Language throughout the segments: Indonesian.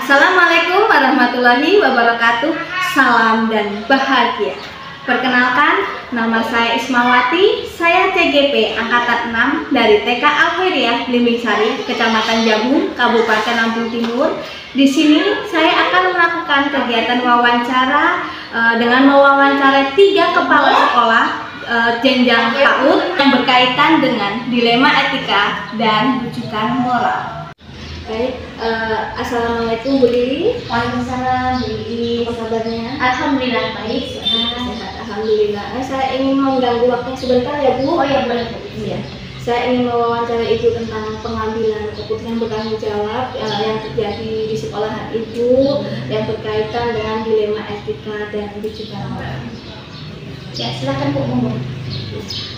Assalamualaikum warahmatullahi wabarakatuh. Salam dan bahagia. Perkenalkan, nama saya Ismawati. Saya TGP Angkatan 6 dari TK Al-Khairiyah Blimbing Sari, Kecamatan Jabung, Kabupaten Lampung Timur. Di sini saya akan melakukan kegiatan wawancara dengan mewawancarai 3 kepala sekolah jenjang PAUD yang berkaitan dengan dilema etika dan rujukan moral. Baik, assalamualaikum Bu Lili. Waalaikumsalam Bu Lili, Apa kabarnya? alhamdulillah baik. Sehat, alhamdulillah. Saya ingin mengganggu waktunya sebentar ya Bu. Oh ya boleh. Iya. Saya ingin mewawancara Ibu tentang pengambilan keputusan bertanggung jawab yang terjadi di sekolahan Ibu yang berkaitan dengan dilema etika dan rujukan moral. Ya silakan Bu ngomong.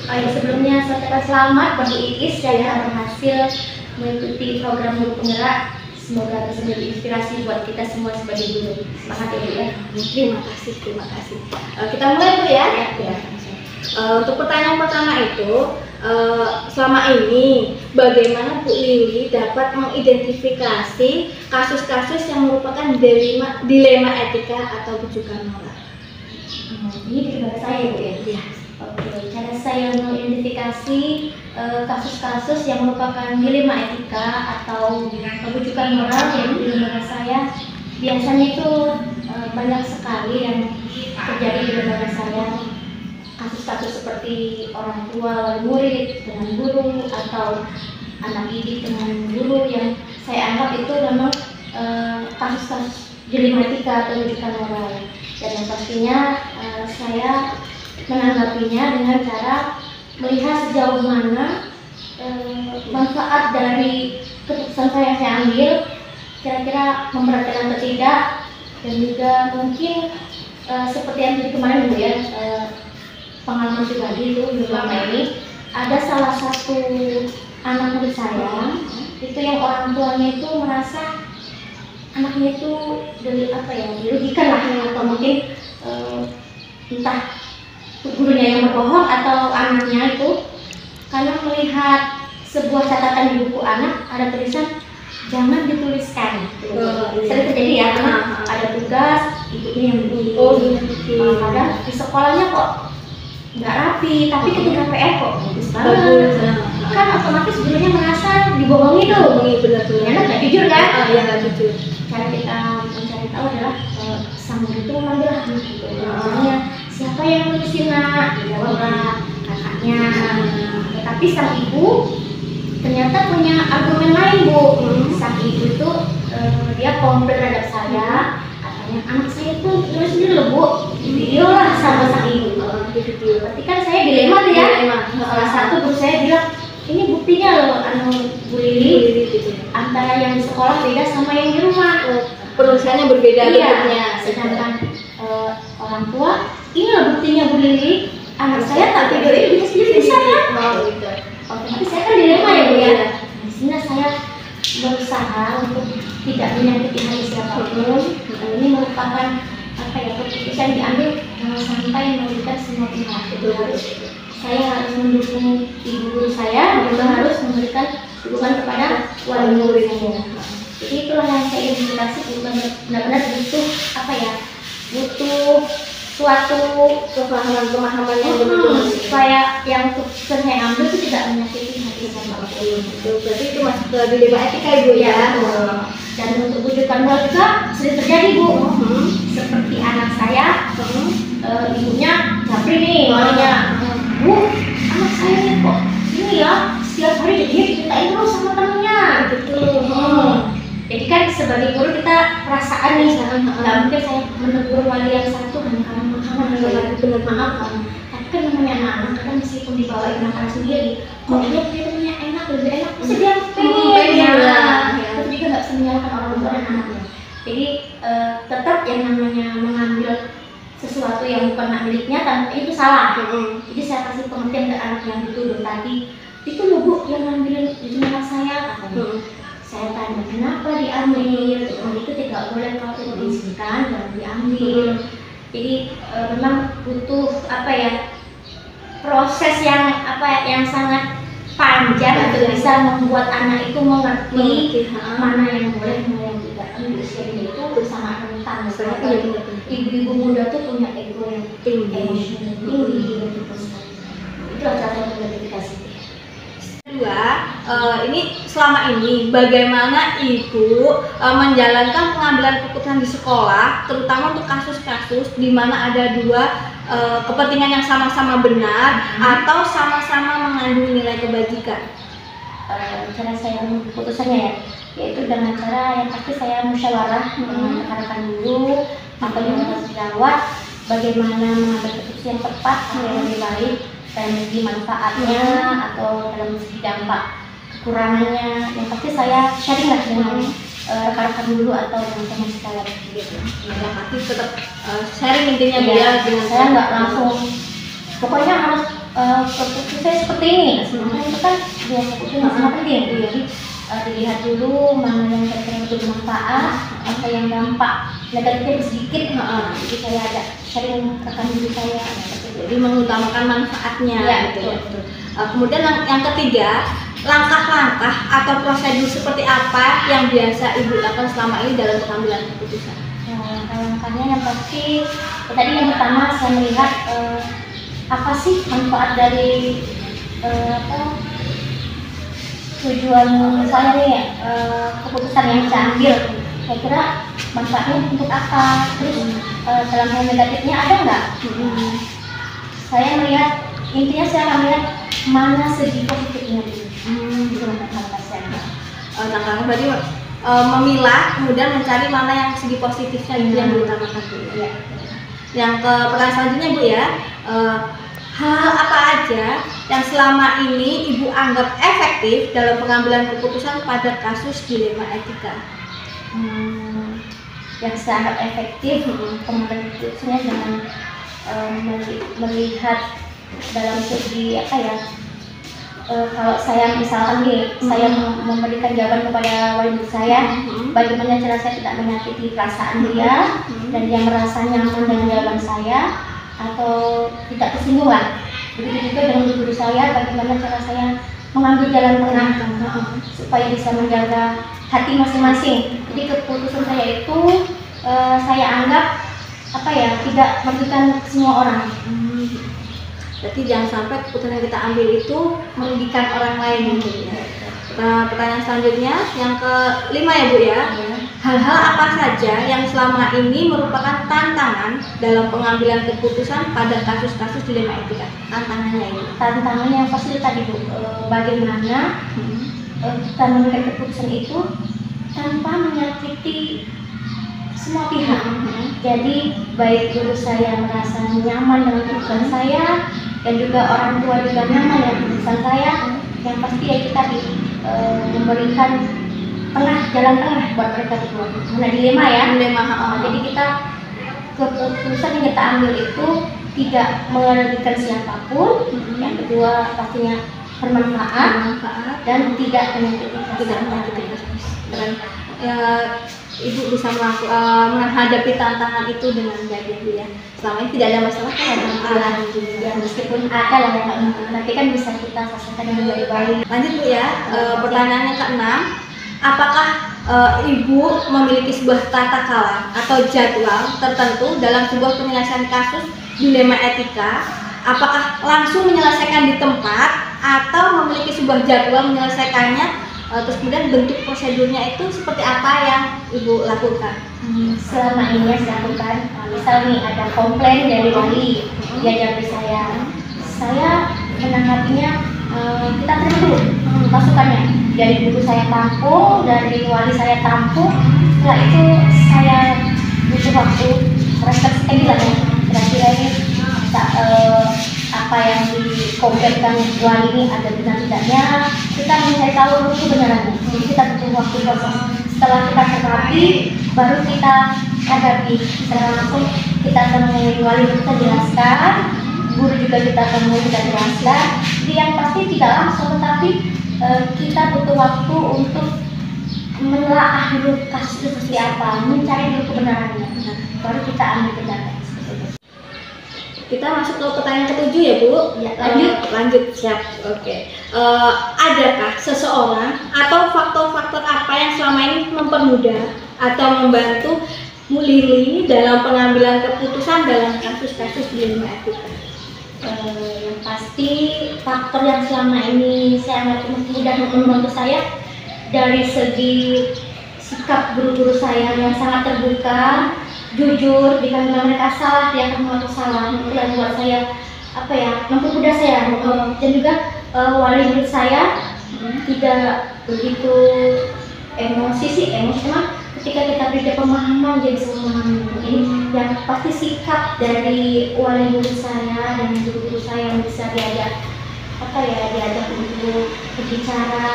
Oh ya sebelumnya saya kata selamat buat Bu Iis, saya berhasil mengikuti program guru penggerak. Semoga bisa menjadi inspirasi buat kita semua sebagai guru. Semangat ya Bu ya. Terima kasih. Kita mulai Bu ya. Ya. Untuk pertanyaan pertama itu, selama ini bagaimana Bu Lili dapat mengidentifikasi kasus-kasus yang merupakan dilema etika atau rujukan moral? Ini kepada saya Bu ya. Ya. Oke, cara saya mengidentifikasi kasus-kasus yang merupakan dilema etika atau rujukan moral yang di lembaga saya, biasanya itu banyak sekali yang terjadi di lembaga saya. Kasus-kasus seperti orang tua wali murid dengan guru atau anak didik dengan guru yang saya anggap itu memang kasus-kasus dilema etika atau rujukan moral. Dan yang pastinya saya menanggapinya dengan cara melihat sejauh mana manfaat dari keputusan saya yang saya ambil kira-kira memberatkan atau tidak, dan juga mungkin seperti yang tadi kemarin Bu ya, pengalaman pribadi itu selama ini ada salah satu anak murid saya itu yang orang tuanya itu merasa anaknya itu dirugikan lah, atau mungkin entah gurunya yang berbohong atau anaknya itu, karena melihat sebuah catatan di buku anak ada tulisan jangan dituliskan. Sering terjadi ya, karena ada tugas ibunya yang bikin. Padahal di sekolahnya kok nggak rapi, tapi ketika PR kok bagus banget. Kan otomatis gurunya merasa dibohongi tuh. Benar-benar nggak jujur kan? Iya nggak jujur. Cara kita mencari tahu adalah sang guru itu memanggil anak gitu. Misalnya, siapa yang nulisin nak? Dijawablah kakaknya. Tetapi sang ibu ternyata punya argumen lain Bu. Sang ibu itu dia komplain terhadap saya, katanya anak saya itu nulis sendiri loh Bu, di video lah sama sang ibu. Di video. Berarti kan saya dilema tuh ya. Salah satu guru saya bilang, ini buktinya loh Bu Lili, antara yang di sekolah beda sama yang di rumah. Penulisannya berbeda bentuknya. Sedangkan orang tua, ini loh buktinya Bu Lili, anak saya tak videoin bisa ya. Otomatis saya kan dilema ya Bu ya. Di sini saya berusaha untuk tidak menyakiti hati siapapun. Ini merupakan keputusan diambil sampai merugikan semua pihak. Saya harus mendukung ibu guru saya, juga harus memberikan dukungan kepada wali murid saya. Jadi itulah yang saya identifikasi, benar-benar butuh butuh suatu pemahaman yang benar supaya yang keputusan saya ambil itu tidak menyakiti hati siapapun. Berarti itu masuk ke dilema etika Ibu ya. Dan untuk rujukan moral juga sering terjadi Bu. Seperti anak saya, ibunya japri nih maunya, Bu, anak saya nih kok ini ya setiap hari jadi diceritain terus sama temennya gitu. Jadi kan sebagai guru kita perasaan nih, nggak mungkin saya menegur wali yang satu hanya karena makanan, benar maaf. Tapi kan namanya anak-anak kan meskipun dibawain makanan sendiri, kok dia punya temennya enak, lebih enak, pasti dia pengen ya. Itu juga nggak bisa menyalahkan orang tua dan anaknya. Jadi tetap yang namanya mengambil sesuatu yang bukan hak miliknya tanpa itu salah. Jadi saya kasih pengertian ke anak yang dituduh tadi, itu loh Bu yang ngambilin anak saya, katanya. Saya tanya kenapa diambil, itu tidak boleh, kalau tidak diizinkan jangan diambil. Jadi memang butuh proses yang sangat panjang untuk bisa membuat anak itu mengerti mana yang boleh, mana yang tidak. sharing itu bersama rentan. Ibu-ibu muda tuh punya ego yang tinggi. Gitu. Itu salah satu identifikasi. Kedua, ini selama ini bagaimana ibu menjalankan pengambilan keputusan di sekolah, terutama untuk kasus-kasus di mana ada dua kepentingan yang sama-sama benar atau sama-sama mengandung nilai kebajikan. Cara saya mengambil keputusannya ya, yaitu dengan cara yang pasti saya musyawarah dengan rekan-rekan guru atau dengan sejawat bagaimana mengambil keputusan yang tepat yang lebih baik dalam segi manfaatnya atau dalam segi dampak kekurangannya. Yang pasti saya sharing lah dengan rekan-rekan dulu atau dengan teman sekalian gitu. Yang pasti tetap sharing intinya ya, dengan saya nggak langsung pokoknya harus keputusan seperti ini. Sebenarnya itu kan dia keputusan yang sangat penting. Jadi dilihat dulu mana yang kira-kira bermanfaat, apa yang dampak negatifnya sedikit. Jadi saya ada sharing rekan dulu saya. Jadi mengutamakan manfaatnya. Ya, gitu ya. Kemudian yang ketiga, langkah-langkah atau prosedur seperti apa yang biasa ibu lakukan selama ini dalam pengambilan keputusan? Langkah-langkahnya yang pasti tadi yang pertama saya melihat apa sih manfaat dari tujuan saya nih keputusan yang saya ambil. Saya kira manfaatnya untuk apa? Terus dalam hal negatifnya ada nggak? Saya melihat, intinya saya akan melihat mana segi positifnya dulu. Itu langkah saya. Langkah berarti memilah, kemudian mencari mana yang segi positifnya itu yang diutamakan dulu. Ya. Yang ke pertanyaan selanjutnya Bu ya, hal apa aja yang selama ini Ibu anggap efektif dalam pengambilan keputusan pada kasus dilema etika? Yang saya anggap efektif pengambilan keputusannya dengan melihat dalam segi apa ya, kalau saya misalkan nih saya memberikan jawaban kepada wali murid saya, bagaimana cara saya tidak menyakiti perasaan dia dan dia merasa nyaman dengan jawaban saya atau tidak tersinggung lah. Begitu juga dengan guru saya, bagaimana cara saya mengambil jalan tengah supaya bisa menjaga hati masing-masing. Jadi keputusan saya itu saya anggap apa ya, tidak merugikan semua orang. Berarti jangan sampai keputusan yang kita ambil itu merugikan orang lain gitu ya. Pertanyaan selanjutnya yang kelima ya Bu ya. Hal-hal apa saja yang selama ini merupakan tantangan dalam pengambilan keputusan pada kasus-kasus dilema etika? Tantangannya ini? Tantangannya yang pasti tadi Bu, bagaimana kita mengambil keputusan itu tanpa menyakiti semua pihak. Jadi baik guru saya merasa nyaman dengan keputusan saya dan juga orang tua juga nyaman dengan keputusan saya. Yang pasti ya kita memberikan jalan tengah buat mereka berdua. Mana dilema ya? Jadi kita keputusan yang kita ambil itu tidak merugikan siapapun. Yang kedua pastinya bermanfaat dan tidak menyakiti. Dan ya, Ibu bisa menghadapi tantangan itu dengan baik ya. Selama ini tidak ada masalah kan? Ya, meskipun ada lah ya, nanti kan bisa kita selesaikan dengan baik-baik. Lanjut Bu ya, pertanyaan yang keenam, apakah Ibu memiliki sebuah tata cara atau jadwal tertentu dalam sebuah penyelesaian kasus dilema etika? Apakah langsung menyelesaikan di tempat atau memiliki sebuah jadwal menyelesaikannya? Terus kemudian bentuk prosedurnya itu seperti apa yang Ibu lakukan? Selama ini saya lakukan, misal nih ada komplain dari wali, dia jawab saya menanggapinya, kita terima dulu masukannya. Dari guru saya tampung, dari wali saya tampung, setelah itu saya butuh waktu refleksi lah ya, kira-kira ini apa yang dikomplainkan wali ini ada benar tidaknya, kita mencari tahu dulu kebenarannya. Jadi kita butuh waktu proses. Setelah kita cermati, baru kita hadapi secara langsung. Kita temui wali, kita jelaskan, guru juga kita temui, kita jelaskan. Jadi yang pasti tidak langsung, tetapi kita butuh waktu untuk menelaah dulu kasus itu seperti apa, mencari dulu kebenarannya, baru kita ambil tindakan. Kita masuk ke pertanyaan ketujuh ya Bu. Ya, lanjut siap. Oke. Adakah seseorang atau faktor-faktor apa yang selama ini mempermudah atau membantu Bu Lili dalam pengambilan keputusan dalam kasus-kasus dilema etika? Yang pasti faktor yang selama ini saya anggap mudah membantu saya dari segi sikap guru-guru saya yang sangat terbuka, jujur. Jika memang mereka salah, dia akan mengaku salah. Itu yang buat saya mempermudah saya. Dan juga wali murid saya tidak begitu emosi emang ketika kita beri pemahaman dia bisa memahami. Ini yang pasti sikap dari wali murid saya dan guru-guru saya yang bisa diajak untuk berbicara,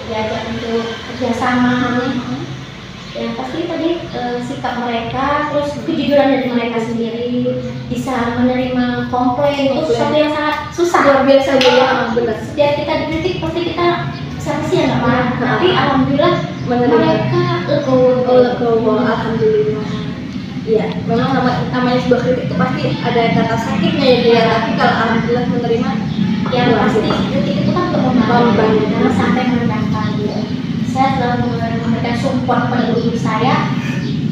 diajak untuk kerjasama. Yang pasti tadi sikap mereka, terus kejujuran dari mereka sendiri, bisa menerima komplain. Itu sesuatu yang sangat susah, luar biasa juga. Benar. Setiap kita dikritik pasti kita siapa sih yang nggak marah, tapi alhamdulillah mereka legowo. Alhamdulillah. Iya, memang namanya sebuah kritik itu pasti ada kata sakitnya ya, tapi kalau alhamdulillah menerima, yang pasti kritik itu kan untuk membangun, jangan sampai merendahkan dia. Saya selalu memberikan support pada guru saya,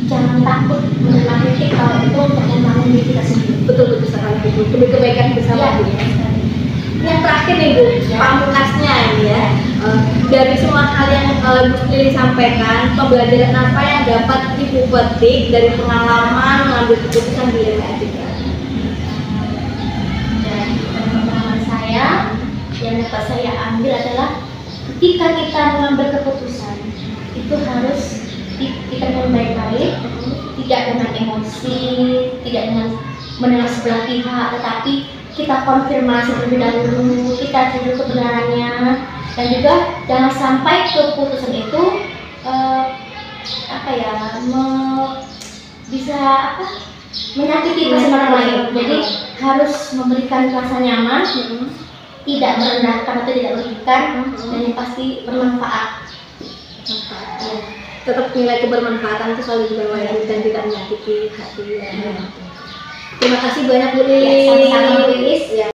jangan takut menerima kritik kalau itu untuk membangun diri kita sendiri. Betul sekali Bu, demi kebaikan bersama Bu. Yang terakhir nih Bu, pamungkasnya ini ya, dari semua hal yang Bu Lili sampaikan, pembelajaran apa yang dapat Ibu petik dari pengalaman mengambil keputusan dilema etika? Dan pengalaman saya yang dapat saya ambil adalah ketika kita mengambil keputusan itu harus kita dengan baik-baik, tidak dengan emosi, tidak dengan mendengar sebelah pihak, tetapi kita konfirmasi terlebih dahulu, kita cari kebenarannya, dan juga jangan sampai keputusan itu menyakiti perasaan orang lain. Jadi harus memberikan rasa nyaman, tidak merendahkan atau tidak merugikan, dan yang pasti bermanfaat. Ya. Tetap nilai kebermanfaatan itu selalu dibawahi dan tidak menyakiti hati. Terima kasih banyak Bu Lili. Sama-sama Bu Lilis.